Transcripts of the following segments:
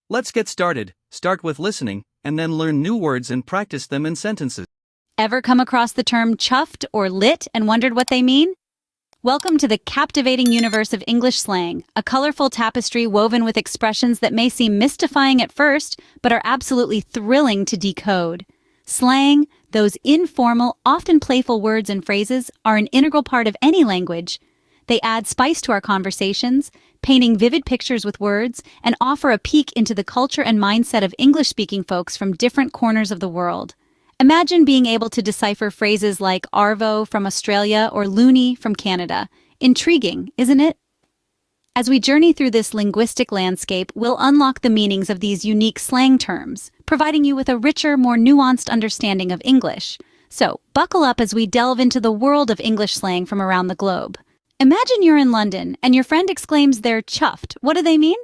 Let's get started. Start with listening, and then learn new words and practice them in sentences. Ever come across the term chuffed or lit and wondered what they mean? Welcome to the captivating universe of English slang, a colorful tapestry woven with expressions that may seem mystifying at first, but are absolutely thrilling to decode. Slang, those informal, often playful words and phrases, are an integral part of any language. They add spice to our conversations, painting vivid pictures with words, and offer a peek into the culture and mindset of English-speaking folks from different corners of the world. Imagine being able to decipher phrases like arvo from Australia or loony from Canada. Intriguing, isn't it? As we journey through this linguistic landscape, we'll unlock the meanings of these unique slang terms, providing you with a richer, more nuanced understanding of English. So, buckle up as we delve into the world of English slang from around the globe. Imagine you're in London and your friend exclaims they're chuffed. What do they mean?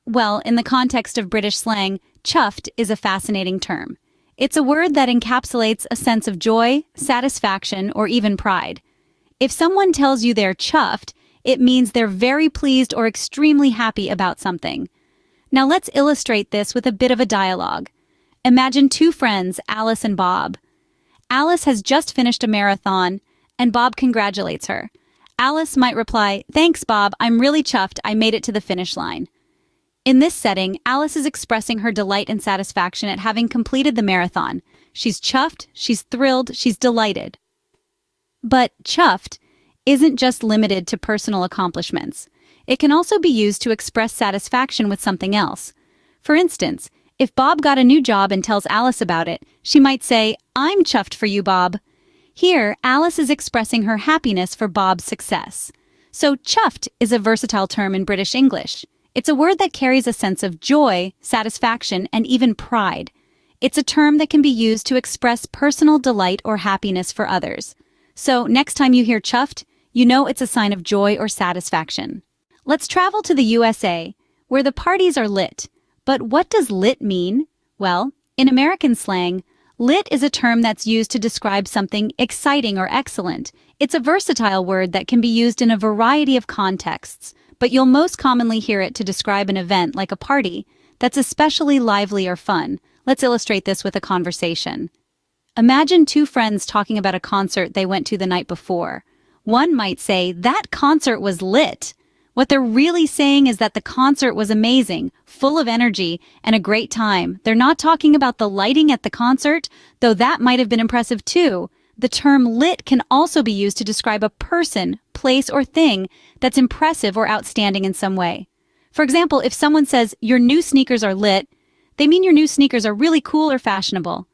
Well, in the context of British slang, chuffed is a fascinating term. It's a word that encapsulates a sense of joy, satisfaction, or even pride. If someone tells you they're chuffed, it means they're very pleased or extremely happy about something. Now let's illustrate this with a bit of a dialogue. Imagine two friends, Alice and Bob. Alice has just finished a marathon, and Bob congratulates her. Alice might reply, "Thanks, Bob, I'm really chuffed I made it to the finish line." In this setting, Alice is expressing her delight and satisfaction at having completed the marathon. She's chuffed, she's thrilled, she's delighted. But chuffed isn't just limited to personal accomplishments. It can also be used to express satisfaction with something else. For instance, if Bob got a new job and tells Alice about it, she might say, "I'm chuffed for you, Bob." Here, Alice is expressing her happiness for Bob's success. So, chuffed is a versatile term in British English. It's a word that carries a sense of joy, satisfaction, and even pride. It's a term that can be used to express personal delight or happiness for others. So, next time you hear chuffed, you know it's a sign of joy or satisfaction. Let's travel to the USA, where the parties are lit. But what does lit mean? Well, in American slang, lit is a term that's used to describe something exciting or excellent. It's a versatile word that can be used in a variety of contexts, but you'll most commonly hear it to describe an event like a party that's especially lively or fun. Let's illustrate this with a conversation. Imagine two friends talking about a concert they went to the night before. One might say, "That concert was lit." What they're really saying is that the concert was amazing, full of energy, and a great time. They're not talking about the lighting at the concert, though that might have been impressive too. The term lit can also be used to describe a person, place, or thing that's impressive or outstanding in some way. For example, if someone says, "Your new sneakers are lit," they mean your new sneakers are really cool or fashionable.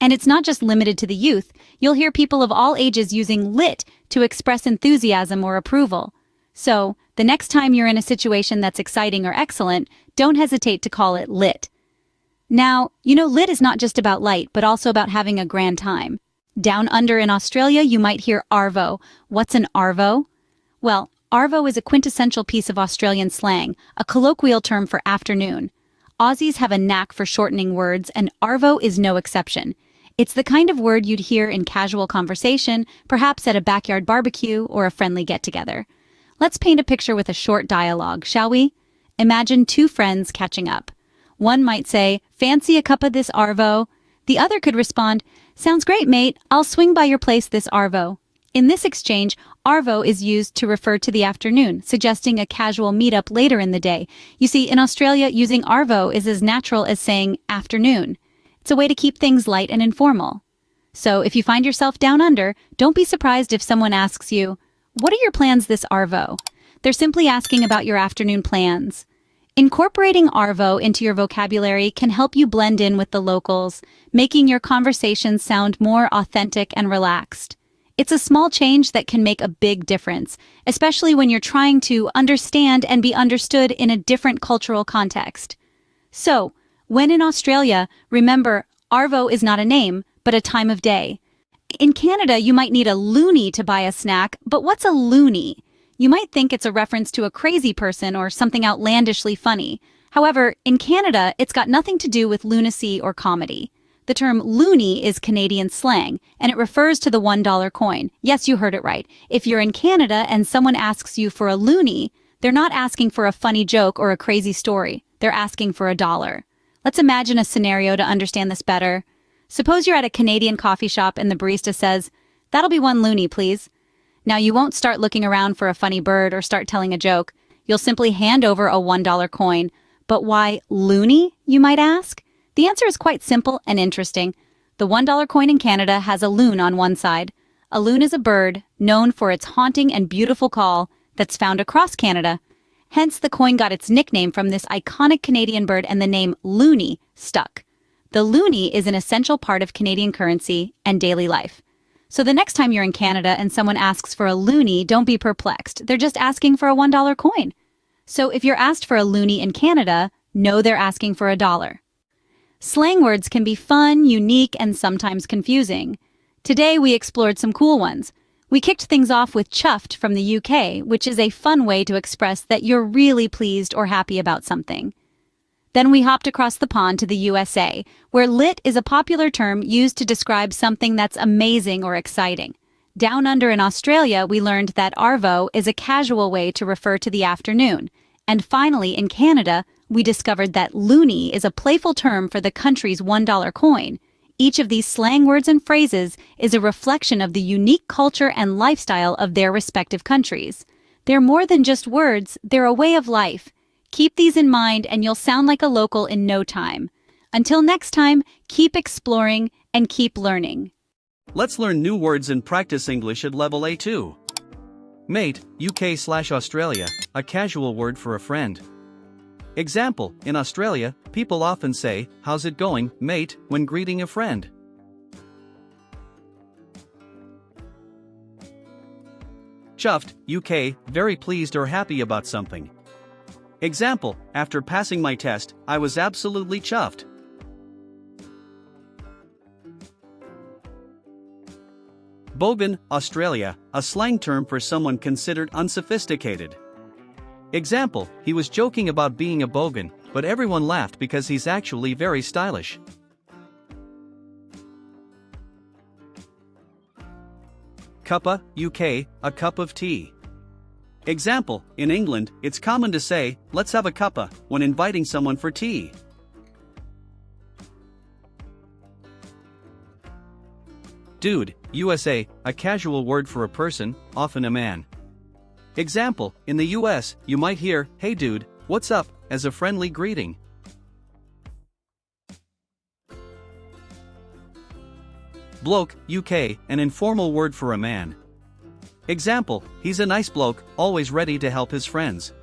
And it's not just limited to the youth. You'll hear people of all ages using lit to express enthusiasm or approval. So, the next time you're in a situation that's exciting or excellent, don't hesitate to call it lit. Now, lit is not just about light, but also about having a grand time. Down under in Australia, you might hear arvo. What's an arvo? Well, arvo is a quintessential piece of Australian slang, a colloquial term for afternoon. Aussies have a knack for shortening words, and arvo is no exception. It's the kind of word you'd hear in casual conversation, perhaps at a backyard barbecue or a friendly get-together. Let's paint a picture with a short dialogue, shall we? Imagine two friends catching up. One might say, "Fancy a cup of this arvo?" The other could respond, "Sounds great, mate. I'll swing by your place this arvo." In this exchange, arvo is used to refer to the afternoon, suggesting a casual meetup later in the day. You see, in Australia, using arvo is as natural as saying afternoon. It's a way to keep things light and informal. So if you find yourself down under, don't be surprised if someone asks you, "What are your plans this arvo?" They're simply asking about your afternoon plans. Incorporating arvo into your vocabulary can help you blend in with the locals, making your conversations sound more authentic and relaxed. It's a small change that can make a big difference, especially when you're trying to understand and be understood in a different cultural context. So, when in Australia, remember, arvo is not a name, but a time of day. In Canada, you might need a loonie to buy a snack, but what's a loony? You might think it's a reference to a crazy person or something outlandishly funny. However, in Canada, it's got nothing to do with lunacy or comedy. The term loony is Canadian slang, and it refers to the $1 coin. Yes, you heard it right. If you're in Canada and someone asks you for a loonie, they're not asking for a funny joke or a crazy story. They're asking for $1. Let's imagine a scenario to understand this better. Suppose you're at a Canadian coffee shop and the barista says, "That'll be 1 loonie, please." Now, you won't start looking around for a funny bird or start telling a joke. You'll simply hand over a $1 coin. But why loonie, you might ask? The answer is quite simple and interesting. The $1 coin in Canada has a loon on one side. A loon is a bird known for its haunting and beautiful call that's found across Canada. Hence, the coin got its nickname from this iconic Canadian bird, and the name loonie stuck. The loonie is an essential part of Canadian currency and daily life. So the next time you're in Canada and someone asks for a loonie, don't be perplexed. They're just asking for a $1 coin. So if you're asked for a loonie in Canada, know they're asking for $1. Slang words can be fun, unique, and sometimes confusing. Today we explored some cool ones. We kicked things off with chuffed from the UK, which is a fun way to express that you're really pleased or happy about something. Then we hopped across the pond to the USA, where lit is a popular term used to describe something that's amazing or exciting. Down under in Australia, we learned that arvo is a casual way to refer to the afternoon. And finally, in Canada, we discovered that loonie is a playful term for the country's $1 coin. Each of these slang words and phrases is a reflection of the unique culture and lifestyle of their respective countries. They're more than just words, they're a way of life. Keep these in mind and you'll sound like a local in no time. Until next time, keep exploring and keep learning. Let's learn new words and practice English at level A2. Mate, UK/Australia, a casual word for a friend. Example, in Australia, people often say, "How's it going, mate?" when greeting a friend. Chuffed, UK, very pleased or happy about something. Example, after passing my test, I was absolutely chuffed. Bogan, Australia, a slang term for someone considered unsophisticated. Example, he was joking about being a bogan, but everyone laughed because he's actually very stylish. Cuppa, UK, a cup of tea. Example, in England, it's common to say, "Let's have a cuppa," when inviting someone for tea. Dude, USA, a casual word for a person, often a man. Example, in the US, you might hear, "Hey dude, what's up?" as a friendly greeting. Bloke, UK, an informal word for a man. Example, he's a nice bloke, always ready to help his friends.